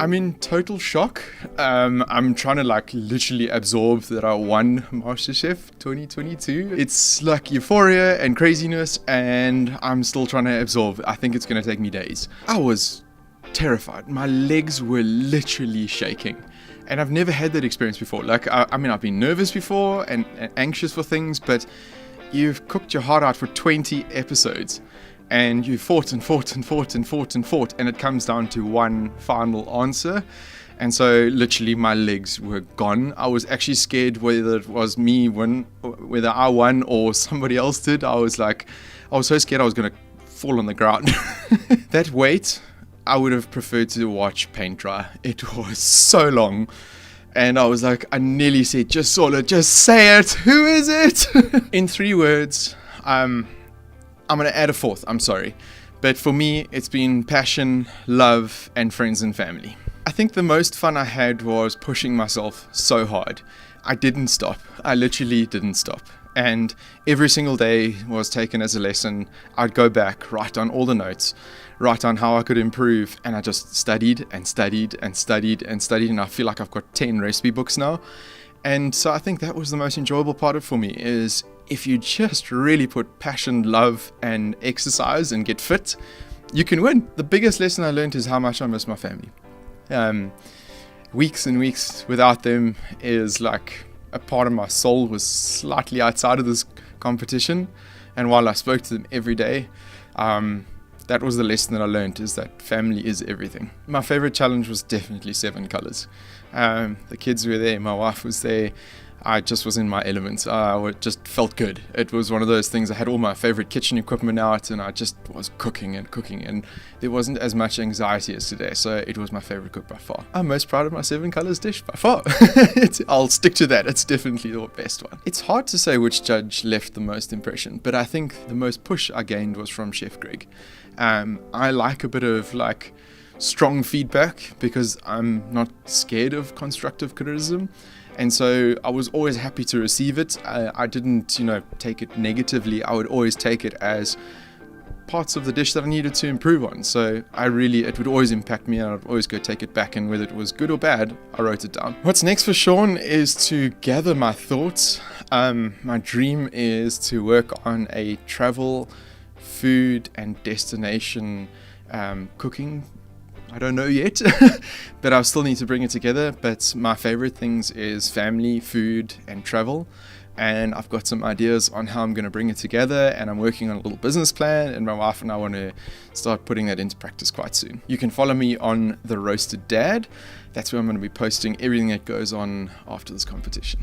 I'm in total shock. I'm trying to like literally absorb that I won MasterChef 2022. It's like euphoria and craziness, and I'm still trying to absorb. I think it's going to take me days. I was terrified. My legs were literally shaking. And I've never had that experience before. Like, I mean, I've been nervous before and anxious for things, but you've cooked your heart out for 20 episodes. And you fought and fought and fought and fought and fought, and it comes down to one final answer. And so literally my legs were gone. I was actually scared whether it was me whether I won or somebody else did. I was so scared I was going to fall on the ground. That wait, I would have preferred to watch paint dry. It was so long. And I was like, I nearly said, just Sola, just say it. Who is it? In 3 words, I'm going to add a fourth, I'm sorry. But for me, it's been passion, love, and friends and family. I think the most fun I had was pushing myself so hard. I didn't stop. I literally didn't stop. And every single day was taken as a lesson. I'd go back, write down all the notes, write down how I could improve. And I just studied and studied and studied and studied. And I feel like I've got 10 recipe books now. And so I think that was the most enjoyable part of it for me, is if you just really put passion, love, and exercise and get fit, you can win. The biggest lesson I learned is how much I miss my family. Weeks and weeks without them is like a part of my soul was slightly outside of this competition. And while I spoke to them every day, that was the lesson that I learned, is that family is everything. My favorite challenge was definitely 7 colors. The kids were there, my wife was there. I just was in my element. I just felt good. It was one of those things. I had all my favorite kitchen equipment out, and I just was cooking, and there wasn't as much anxiety as today. So it was my favorite cook by far. I'm most proud of my 7 colors dish by far. I'll stick to that. It's definitely the best one. It's hard to say which judge left the most impression, but I think the most push I gained was from Chef Greg. I like a bit of like strong feedback because I'm not scared of constructive criticism. And so I was always happy to receive it. I didn't, take it negatively. I would always take it as parts of the dish that I needed to improve on. So it would always impact me, and I'd always go take it back. And whether it was good or bad, I wrote it down. What's next for Shawn is to gather my thoughts. My dream is to work on a travel, food, and destination cooking. I don't know yet, but I still need to bring it together. But my favorite things is family, food, and travel. And I've got some ideas on how I'm going to bring it together, and I'm working on a little business plan, and my wife and I want to start putting that into practice quite soon. You can follow me on The Roasted Dad. That's where I'm going to be posting everything that goes on after this competition.